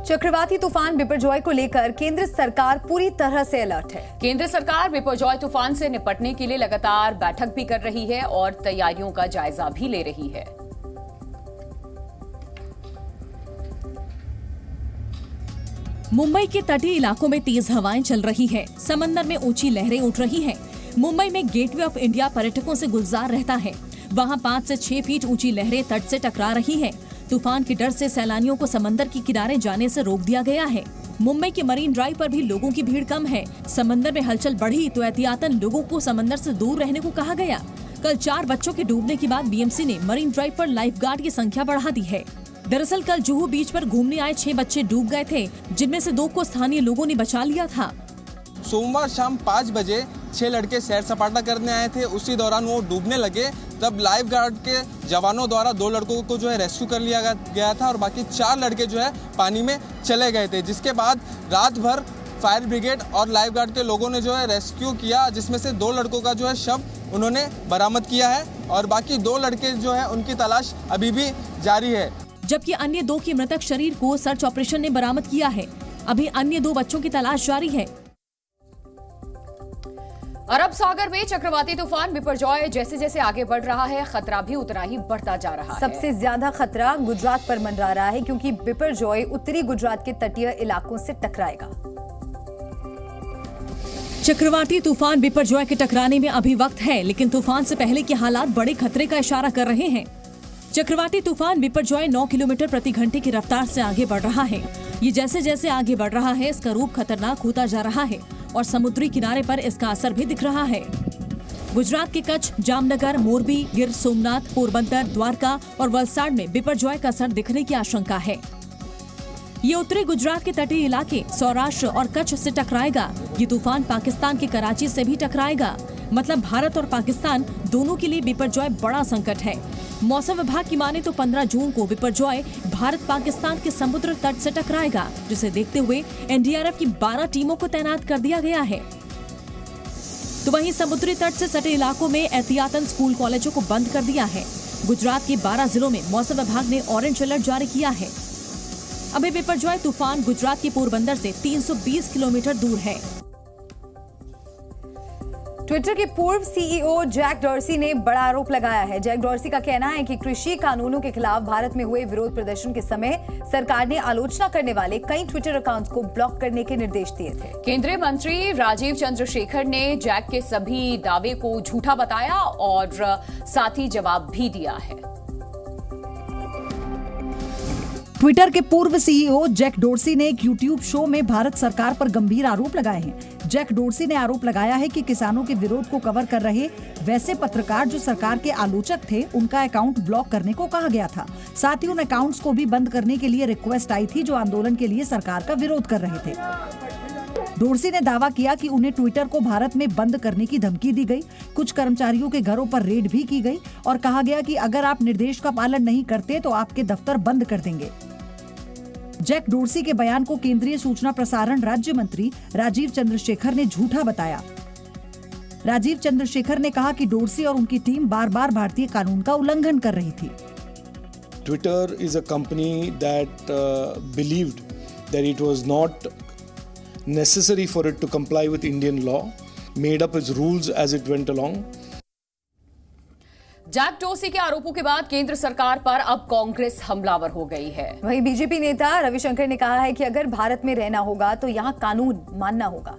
चक्रवाती तूफान बिपरजॉय को लेकर केंद्र सरकार पूरी तरह से अलर्ट है। केंद्र सरकार बिपरजॉय तूफान से निपटने के लिए लगातार बैठक भी कर रही है और तैयारियों का जायजा भी ले रही है। मुंबई के तटीय इलाकों में तेज हवाएं चल रही है। समंदर में ऊंची लहरें उठ रही हैं। मुंबई में गेटवे ऑफ इंडिया पर्यटकों से गुलजार रहता है। वहां 5 से 6 फीट ऊंची लहरें तट से टकरा रही हैं। तूफान के डर से सैलानियों को समंदर के किनारे जाने से रोक दिया गया है। मुंबई के मरीन ड्राइव पर भी लोगों की भीड़ कम है। समंदर में हलचल बढ़ी तो एहतियातन लोगों को समंदर से दूर रहने को कहा गया। कल 4 बच्चों के डूबने के बाद बीएमसी ने मरीन ड्राइव पर लाइफगार्ड की संख्या बढ़ा दी है। दरअसल कल जुहू बीच पर घूमने आए 6 बच्चे डूब गए थे, जिनमें से 2 को स्थानीय लोगों ने बचा लिया था। सोमवार शाम 5 बजे 6 लड़के सैर सपाटा करने आए थे। उसी दौरान वो डूबने लगे, तब लाइफ गार्ड के जवानों द्वारा 2 लड़कों को जो है रेस्क्यू कर लिया गया था और बाकी 4 लड़के जो है पानी में चले गए थे। जिसके बाद रात भर फायर ब्रिगेड और लाइफ गार्ड के लोगों ने जो है रेस्क्यू किया, जिसमें से 2 लड़कों का जो है शव उन्होंने बरामद किया है और बाकी 2 लड़के जो है उनकी तलाश अभी भी जारी है। जबकि अन्य 2 के मृतक शरीर को सर्च ऑपरेशन ने बरामद किया है। अभी अन्य 2 बच्चों की तलाश जारी है। अरब सागर में चक्रवाती तूफान बिपरजॉय जैसे जैसे आगे बढ़ रहा है, खतरा भी उतना ही बढ़ता जा रहा है। सबसे ज्यादा खतरा गुजरात पर मंडरा रहा है, क्योंकि बिपरजॉय उत्तरी गुजरात के तटीय इलाकों से टकराएगा। चक्रवाती तूफान बिपरजॉय के टकराने में अभी वक्त है, लेकिन तूफान से पहले के हालात बड़े खतरे का इशारा कर रहे हैं। चक्रवाती तूफान बिपरजॉय 9 किलोमीटर प्रति घंटे की रफ्तार से आगे बढ़ रहा है। ये जैसे जैसे आगे बढ़ रहा है, इसका रूप खतरनाक होता जा रहा है और समुद्री किनारे पर इसका असर भी दिख रहा है। गुजरात के कच्छ, जामनगर, मोरबी, गिर सोमनाथ, पोरबंदर, द्वारका और वलसाड में बिपरजॉय का असर दिखने की आशंका है। ये उत्तरी गुजरात के तटीय इलाके, सौराष्ट्र और कच्छ से टकराएगा। ये तूफान पाकिस्तान के कराची से भी टकराएगा। मतलब भारत और पाकिस्तान दोनों के लिए बिपरजॉय बड़ा संकट है। मौसम विभाग की माने तो 15 जून को बिपरजॉय भारत पाकिस्तान के समुद्र तट से टकराएगा, जिसे देखते हुए एनडीआरएफ की 12 टीमों को तैनात कर दिया गया है। तो वहीं समुद्री तट से सटे इलाकों में एहतियातन स्कूल कॉलेजों को बंद कर दिया है। गुजरात के 12 जिलों में मौसम विभाग ने ऑरेंज अलर्ट जारी किया है। अभी बिपरजॉय तूफान गुजरात के पोरबंदर से 320 किलोमीटर दूर है। ट्विटर के पूर्व सीईओ जैक डॉर्सी ने बड़ा आरोप लगाया है। जैक डॉर्सी का कहना है कि कृषि कानूनों के खिलाफ भारत में हुए विरोध प्रदर्शन के समय सरकार ने आलोचना करने वाले कई ट्विटर अकाउंट्स को ब्लॉक करने के निर्देश दिए थे। केंद्रीय मंत्री राजीव चंद्रशेखर ने जैक के सभी दावे को झूठा बताया और साथ ही जवाब भी दिया है। ट्विटर के पूर्व सीईओ जैक डोर्सी ने एक यूट्यूब शो में भारत सरकार पर गंभीर आरोप लगाए हैं। जैक डोर्सी ने आरोप लगाया है कि किसानों के विरोध को कवर कर रहे वैसे पत्रकार जो सरकार के आलोचक थे, उनका अकाउंट ब्लॉक करने को कहा गया था। साथ ही उन अकाउंट्स को भी बंद करने के लिए रिक्वेस्ट आई थी जो आंदोलन के लिए सरकार का विरोध कर रहे थे। डोर्सी ने दावा किया कि उन्हें ट्विटर को भारत में बंद करने की धमकी दी गई। कुछ कर्मचारियों के घरों पर रेड भी की गई और कहा गया कि अगर आप निर्देश का पालन नहीं करते तो आपके दफ्तर बंद कर देंगे। जैक डोर्सी के बयान को केंद्रीय सूचना प्रसारण राज्य मंत्री राजीव चंद्रशेखर ने झूठा बताया। राजीव चंद्रशेखर ने कहा कि डोर्सी और उनकी टीम बार-बार भारतीय कानून का उल्लंघन कर रही थी। Twitter is a company that believed that it was not necessary for it to comply with Indian law, made up its rules as it went along. Jack Dorsey के आरोपों के बाद केंद्र सरकार पर अब कांग्रेस हमलावर हो गई है। वहीं बीजेपी नेता रविशंकर ने कहा है कि अगर भारत में रहना होगा तो यहाँ कानून मानना होगा।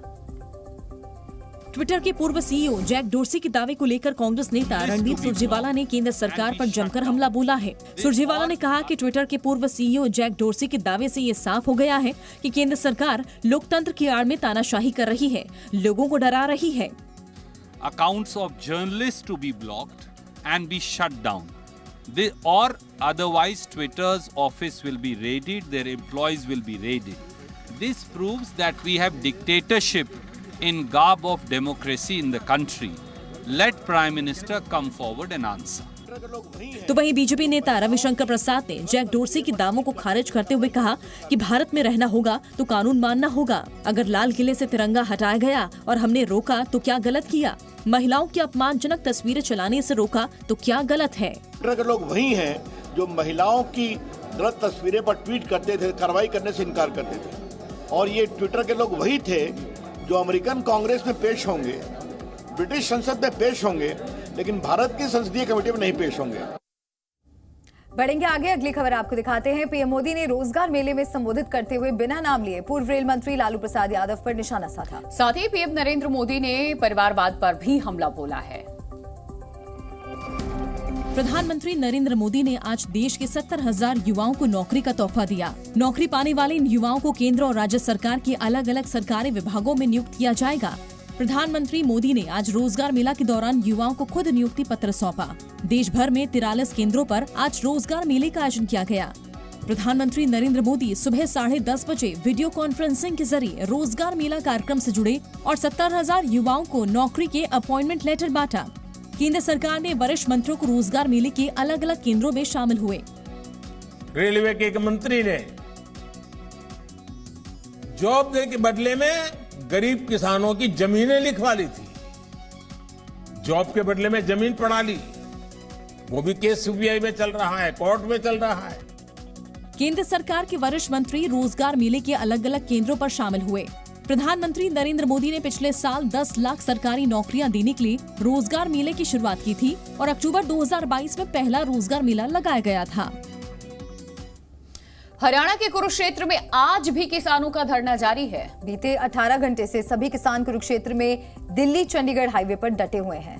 ट्विटर के पूर्व सीईओ जैक डोर्सी के दावे को लेकर कांग्रेस नेता रणदीप सुरजेवाला ने केंद्र सरकार पर जमकर हमला बोला है। सुरजेवाला ने कहा कि ट्विटर के पूर्व सीईओ जैक डोर्सी के दावे से ये साफ हो गया है कि केंद्र सरकार लोकतंत्र की आड़ में तानाशाही कर रही है, लोगों को डरा रही है। Accounts of journalists to be blocked and be shut down. Or otherwise Twitter's office will be raided, their employees will be raided. This proves that we have dictatorship in garb of democracy in the country. Let Prime Minister come forward and answer. तो वहीं BJP नेता रविशंकर प्रसाद ने Jack Dorsey के दावों को खारिज करते हुए कहा कि भारत में रहना होगा तो कानून मानना होगा। अगर लाल किले से तिरंगा हटाया गया और हमने रोका तो क्या गलत किया? महिलाओं की अपमानजनक तस्वीरें चलाने से रोका तो क्या गलत है? ट्विटर के लोग वही हैं जो महिलाओं की गलत तस्वीरें पर ट्वीट करते थे, कार्रवाई करने से इनकार करते थे। और ये ट्विटर के लोग वही थे जो अमेरिकन कांग्रेस में पेश होंगे, ब्रिटिश संसद में पेश होंगे, लेकिन भारत की संसदीय कमेटी में नहीं पेश होंगे। बढ़ेंगे आगे, अगली खबर आपको दिखाते हैं। पीएम मोदी ने रोजगार मेले में संबोधित करते हुए बिना नाम लिए पूर्व रेल मंत्री लालू प्रसाद यादव पर निशाना साधा। साथ ही पीएम नरेंद्र मोदी ने परिवारवाद पर भी हमला बोला है। प्रधानमंत्री नरेंद्र मोदी ने आज देश के 70,000 युवाओं को नौकरी का तोहफा दिया। नौकरी पाने वाले इन युवाओं को केंद्र और राज्य सरकार के अलग अलग सरकारी विभागों में नियुक्त किया जाएगा। प्रधानमंत्री मोदी ने आज रोजगार मेला के दौरान युवाओं को खुद नियुक्ति पत्र सौंपा। देश भर में 43 केंद्रों पर आज रोजगार मेले का आयोजन किया गया। प्रधानमंत्री नरेंद्र मोदी सुबह 10:30 बजे वीडियो कॉन्फ्रेंसिंग के जरिए रोजगार मेला कार्यक्रम से जुड़े और 70,000 युवाओं को नौकरी के अपॉइंटमेंट लेटर बांटा। केंद्र सरकार ने वरिष्ठ मंत्रियों को रोजगार मेले के अलग अलग केंद्रों में शामिल हुए। रेलवे के एक मंत्री ने जॉब देने के बदले में गरीब किसानों की जमीनें लिखवा ली थी। जॉब के बदले में जमीन पड़ा ली, वो भी केस सीबीआई में चल रहा है, कोर्ट में चल रहा है। केंद्र सरकार के वरिष्ठ मंत्री रोजगार मेले के अलग अलग केंद्रों पर शामिल हुए। प्रधानमंत्री नरेंद्र मोदी ने पिछले साल 10 लाख सरकारी नौकरियां देने के लिए रोजगार मेले की शुरुआत की थी और अक्टूबर 2022 में पहला रोजगार मेला लगाया गया था। हरियाणा के कुरुक्षेत्र में आज भी किसानों का धरना जारी है। बीते 18 घंटे से सभी किसान कुरुक्षेत्र में दिल्ली चंडीगढ़ हाईवे पर डटे हुए हैं।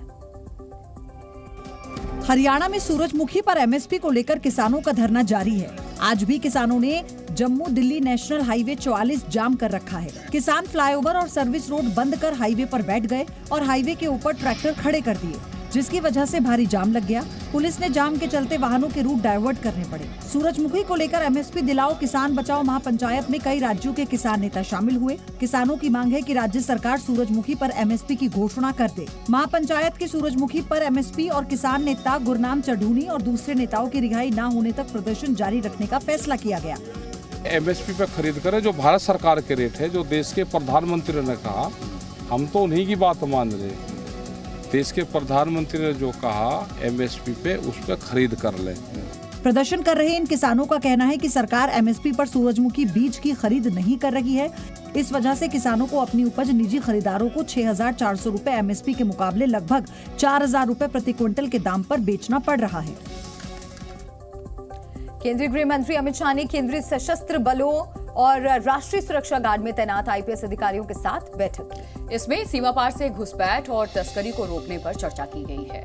हरियाणा में सूरजमुखी पर एमएसपी को लेकर किसानों का धरना जारी है। आज भी किसानों ने जम्मू दिल्ली नेशनल हाईवे 44 जाम कर रखा है। किसान फ्लाईओवर और सर्विस रोड बंद कर हाईवे पर बैठ गए और हाईवे के ऊपर ट्रैक्टर खड़े कर दिए, जिसकी वजह से भारी जाम लग गया। पुलिस ने जाम के चलते वाहनों के रूट डाइवर्ट करने पड़े। सूरजमुखी को लेकर एमएसपी दिलाओ किसान बचाओ महापंचायत में कई राज्यों के किसान नेता शामिल हुए। किसानों की मांग है कि राज्य सरकार सूरजमुखी पर एमएसपी की घोषणा कर दे। महापंचायत की सूरजमुखी पर एमएसपी और किसान नेता गुरनाम चढ़ूनी और दूसरे नेताओं की रिहाई न होने तक प्रदर्शन जारी रखने का फैसला किया गया। एमएसपी पे खरीद करें जो भारत सरकार के रेट है, जो देश के प्रधानमंत्री ने कहा, हम तो उन्हीं की बात मान रहे। देश के प्रधानमंत्री ने जो कहा एमएसपी पे, उस पर खरीद कर ले। प्रदर्शन कर रहे इन किसानों का कहना है कि सरकार एमएसपी पर सूरजमुखी बीज की खरीद नहीं कर रही है। इस वजह से किसानों को अपनी उपज निजी खरीदारों को 6,400 रुपए एमएसपी के मुकाबले लगभग 4,000 रुपए प्रति क्विंटल के दाम पर बेचना पड़ रहा है। केंद्रीय गृह मंत्री अमित शाह ने केंद्रीय सशस्त्र बलों और राष्ट्रीय सुरक्षा गार्ड में तैनात आईपीएस अधिकारियों के साथ बैठक की। इसमें सीमा पार से घुसपैठ और तस्करी को रोकने पर चर्चा की गई है।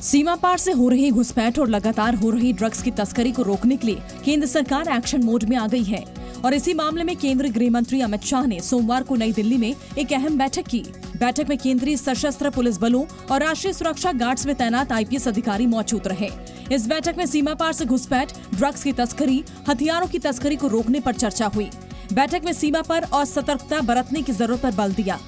सीमा पार से हो रही घुसपैठ और लगातार हो रही ड्रग्स की तस्करी को रोकने के लिए केंद्र सरकार एक्शन मोड में आ गई है और इसी मामले में केंद्रीय गृह मंत्री अमित शाह ने सोमवार को नई दिल्ली में एक अहम बैठक की। बैठक में केंद्रीय सशस्त्र पुलिस बलों और राष्ट्रीय सुरक्षा गार्ड्स में तैनात आईपीएस अधिकारी मौजूद रहे। इस बैठक में सीमा पार से घुसपैठ, ड्रग्स की तस्करी, हथियारों की तस्करी को रोकने पर चर्चा हुई। बैठक में सीमा पर और सतर्कता बरतने की जरूरत पर बल दिया।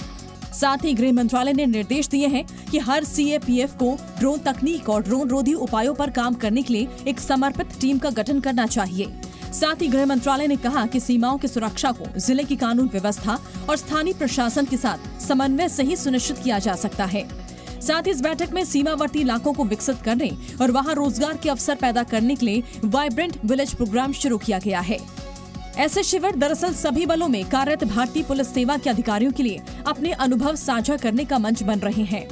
साथ ही गृह मंत्रालय ने निर्देश दिए हैं कि हर सीएपीएफ को ड्रोन तकनीक और ड्रोन रोधी उपायों पर काम करने के लिए एक समर्पित टीम का गठन करना चाहिए। साथ ही गृह मंत्रालय ने कहा कि सीमाओं की सुरक्षा को जिले की कानून व्यवस्था और स्थानीय प्रशासन के साथ समन्वय से ही सुनिश्चित किया जा सकता है। साथ ही इस बैठक में सीमावर्ती इलाकों को विकसित करने और वहां रोजगार के अवसर पैदा करने के लिए वाइब्रेंट विलेज प्रोग्राम शुरू किया गया है। ऐसे शिविर दरअसल सभी बलों में कार्यरत भारतीय पुलिस सेवा के अधिकारियों के लिए अपने अनुभव साझा करने का मंच बन रहे हैं।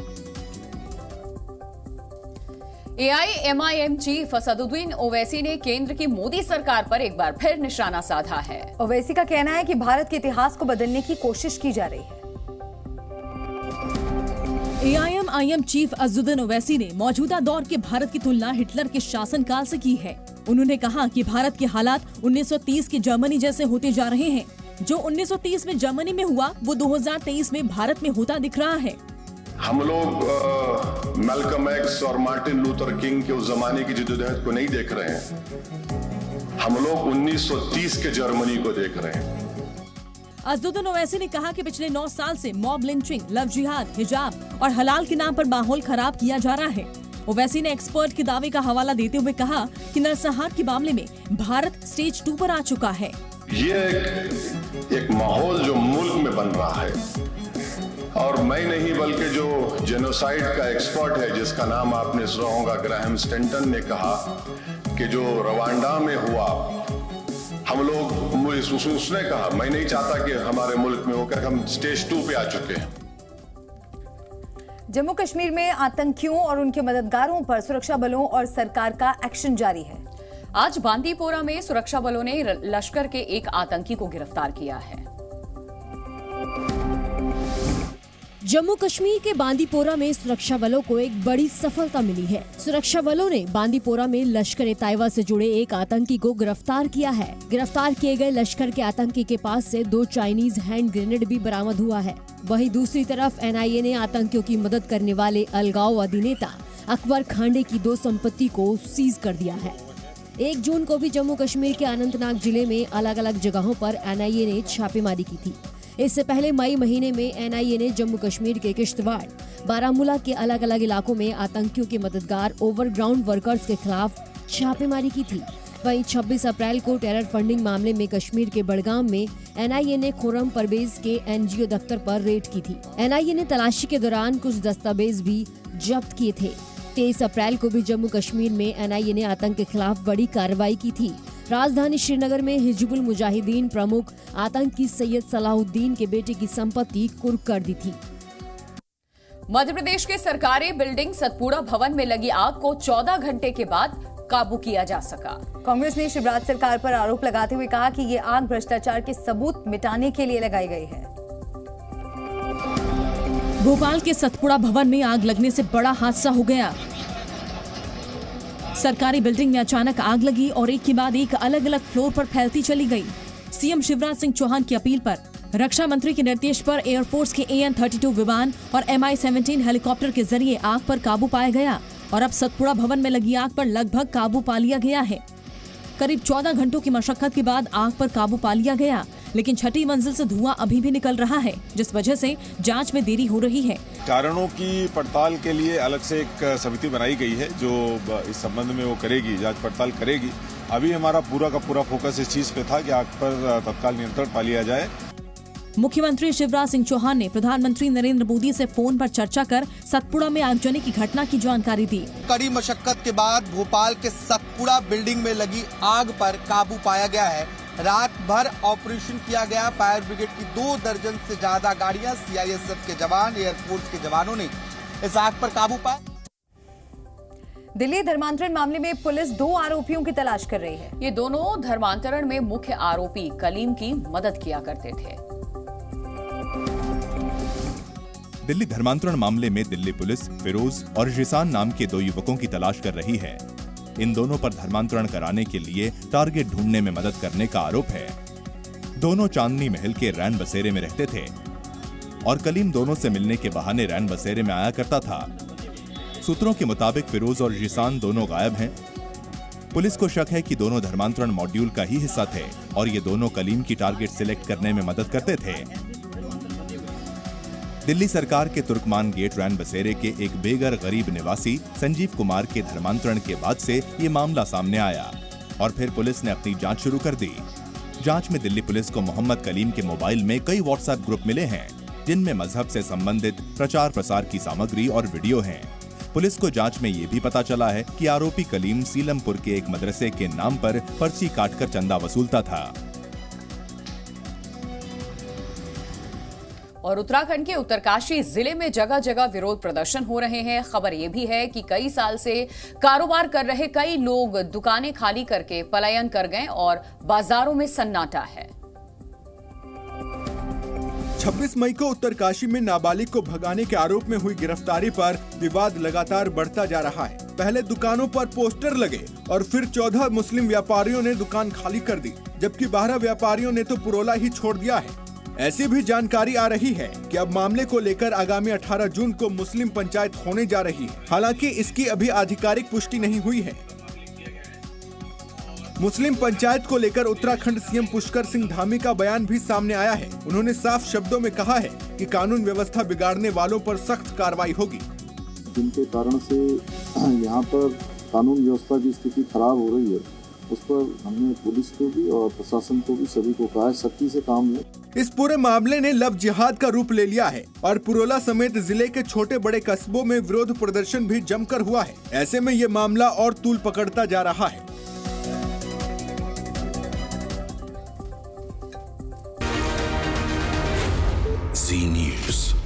एआईएमआईएम चीफ असदुद्दीन ओवैसी ने केंद्र की मोदी सरकार पर एक बार फिर निशाना साधा है। ओवैसी का कहना है कि भारत के इतिहास को बदलने की कोशिश की जा रही है। एआईएमआईएम चीफ असदुद्दीन ओवैसी ने मौजूदा दौर के भारत की तुलना हिटलर के शासनकाल से की है। उन्होंने कहा कि भारत के हालात 1930 की जर्मनी जैसे होते जा रहे हैं। जो 1930 में जर्मनी में हुआ वो 2023 में भारत में होता दिख रहा है। हम लोग मैल्कम एक्स और मार्टिन लूथर किंग के उस जमाने की जद्दोजहद को नहीं देख रहे हैं, हम लोग 1930 के जर्मनी को देख रहे हैं। असदुद्दीन ओवैसी ने कहा कि पिछले 9 साल से मॉब लिंचिंग, लव जिहाद, हिजाब और हलाल के नाम पर माहौल खराब किया जा रहा है। ओवैसी ने एक्सपर्ट के दावे का हवाला देते हुए कहा कि नरसंहार के मामले में भारत स्टेज 2 पर आ चुका है। ये एक माहौल जो मुल्क में बन रहा है, और मैं नहीं बल्कि जो जेनोसाइड का एक्सपर्ट है जिसका नाम आपने सुना होगा, ग्राहम स्टेंटन ने कहा कि जो रवांडा में हुआ, हम लोग उसने कहा मैं नहीं चाहता कि हमारे मुल्क में होकर हम स्टेज 2 पे आ चुके हैं। जम्मू कश्मीर में आतंकियों और उनके मददगारों पर सुरक्षा बलों और सरकार का एक्शन जारी है। आज बांदीपोरा में सुरक्षा बलों ने लश्कर के एक आतंकी को गिरफ्तार किया है। जम्मू कश्मीर के बांदीपोरा में सुरक्षा बलों को एक बड़ी सफलता मिली है। सुरक्षा बलों ने बांदीपोरा में लश्कर ए तैयबा से जुड़े एक आतंकी को गिरफ्तार किया है। गिरफ्तार किए गए लश्कर के आतंकी के पास से 2 चाइनीज हैंड ग्रेनेड भी बरामद हुआ है। वहीं दूसरी तरफ NIA ने आतंकियों की मदद करने वाले अलगाववादी नेता अकबर खांडे की 2 संपत्ति को सीज कर दिया है। 1 जून को भी जम्मू कश्मीर के अनंतनाग जिले में अलग अलग जगहों पर NIA ने छापेमारी की थी। इससे पहले मई महीने में NIA ने जम्मू कश्मीर के किश्तवाड़, बारामूला के अलग अलग इलाकों में आतंकियों के मददगार ओवरग्राउंड वर्कर्स के खिलाफ छापेमारी की थी। वहीं 26 अप्रैल को टेरर फंडिंग मामले में कश्मीर के बड़गाम में NIA ने खुर्रम परवेज के NGO दफ्तर पर रेड की थी। NIA ने तलाशी के दौरान कुछ दस्तावेज भी जब्त किए थे। 23 अप्रैल को भी जम्मू कश्मीर में NIA ने आतंक के खिलाफ बड़ी कार्रवाई की थी। राजधानी श्रीनगर में हिजबुल मुजाहिदीन प्रमुख आतंकी सैयद सलाहुद्दीन के बेटे की संपत्ति कुर्क कर दी थी। मध्य प्रदेश के सरकारी बिल्डिंग सतपुड़ा भवन में लगी आग को 14 घंटे के बाद काबू किया जा सका। कांग्रेस ने शिवराज सरकार पर आरोप लगाते हुए कहा कि ये आग भ्रष्टाचार के सबूत मिटाने के लिए लगाई गई है। भोपाल के सतपुड़ा भवन में आग लगने से बड़ा हादसा हो गया। सरकारी बिल्डिंग में अचानक आग लगी और एक के बाद एक अलग अलग फ्लोर पर फैलती चली गई। सीएम शिवराज सिंह चौहान की अपील पर, रक्षा मंत्री के निर्देश पर एयरफोर्स के AN-32 विमान और MI-17 हेलीकॉप्टर के जरिए आग पर काबू पाया गया और अब सतपुड़ा भवन में लगी आग पर लगभग काबू पा लिया गया है। करीब 14 घंटों की मशक्कत के बाद आग पर काबू पा लिया गया, लेकिन छठी मंजिल से धुआं अभी भी निकल रहा है, जिस वजह से जांच में देरी हो रही है। कारणों की पड़ताल के लिए अलग से एक समिति बनाई गई है जो इस संबंध में वो करेगी, जांच पड़ताल करेगी। अभी हमारा पूरा का पूरा फोकस इस चीज पे था कि आग पर तत्काल नियंत्रण पा लिया जाए। मुख्यमंत्री शिवराज सिंह चौहान ने प्रधानमंत्री नरेंद्र मोदी से फोन पर चर्चा कर सतपुड़ा में आगजनी की घटना की जानकारी दी। कड़ी मशक्कत के बाद भोपाल के सतपुड़ा बिल्डिंग में लगी आग पर काबू पाया गया है। रात भर ऑपरेशन किया गया। फायर ब्रिगेड की 2 दर्जन से ज्यादा गाड़ियां, CISF के जवान, एयरफोर्स के जवानों ने इस आग पर काबू पाया। दिल्ली धर्मांतरण मामले में पुलिस 2 आरोपियों की तलाश कर रही है। ये दोनों धर्मांतरण में मुख्य आरोपी कलीम की मदद किया करते थे। दिल्ली धर्मांतरण मामले में दिल्ली पुलिस फिरोज और जिसान नाम के 2 युवकों की तलाश कर रही है। इन दोनों पर धर्मांतरण कराने के लिए टारगेट ढूंढने में मदद करने का आरोप है। दोनों चांदनी महल के रैन बसेरे में रहते थे और कलीम दोनों से मिलने के बहाने रैन बसेरे में आया करता था। सूत्रों के मुताबिक फिरोज और जिसान दोनों गायब हैं। पुलिस को शक है कि दोनों धर्मांतरण मॉड्यूल का ही हिस्सा थे और ये दोनों कलीम की टारगेट सिलेक्ट करने में मदद करते थे। दिल्ली सरकार के तुर्कमान गेट रैन बसेरे के एक बेघर गरीब निवासी संजीव कुमार के धर्मांतरण के बाद से ये मामला सामने आया और फिर पुलिस ने अपनी जांच शुरू कर दी। जांच में दिल्ली पुलिस को मोहम्मद कलीम के मोबाइल में कई व्हाट्सएप ग्रुप मिले हैं जिनमें मजहब से संबंधित प्रचार प्रसार की सामग्री और वीडियो हैं। पुलिस को जांच में ये भी पता चला है कि आरोपी कलीम सीलमपुर के एक मदरसे के नाम पर पर्ची काटकर चंदा वसूलता था। और उत्तराखंड के उत्तरकाशी जिले में जगह जगह विरोध प्रदर्शन हो रहे हैं। खबर यह भी है कि कई साल से कारोबार कर रहे कई लोग दुकानें खाली करके पलायन कर गए और बाजारों में सन्नाटा है। 26 मई को उत्तरकाशी में नाबालिग को भगाने के आरोप में हुई गिरफ्तारी पर विवाद लगातार बढ़ता जा रहा है। पहले दुकानों पर पोस्टर लगे और फिर 14 मुस्लिम व्यापारियों ने दुकान खाली कर दी, जबकि 12 व्यापारियों ने तो पुरोला ही छोड़ दिया है। ऐसी भी जानकारी आ रही है कि अब मामले को लेकर आगामी 18 जून को मुस्लिम पंचायत होने जा रही है। हालांकि इसकी अभी आधिकारिक पुष्टि नहीं हुई है। मुस्लिम पंचायत को लेकर उत्तराखंड सीएम पुष्कर सिंह धामी का बयान भी सामने आया है। उन्होंने साफ शब्दों में कहा है कि कानून व्यवस्था बिगाड़ने वालों पर सख्त कार्रवाई होगी। जिनके कारण से यहाँ पर कानून व्यवस्था की स्थिति खराब हो रही है, उस पर हमने पुलिस को भी और प्रशासन को भी सभी को कहा है सख्ती से काम ले। इस पूरे मामले ने लव जिहाद का रूप ले लिया है और पुरोला समेत जिले के छोटे बड़े कस्बों में विरोध प्रदर्शन भी जमकर हुआ है। ऐसे में ये मामला और तूल पकड़ता जा रहा है। जी न्यूज।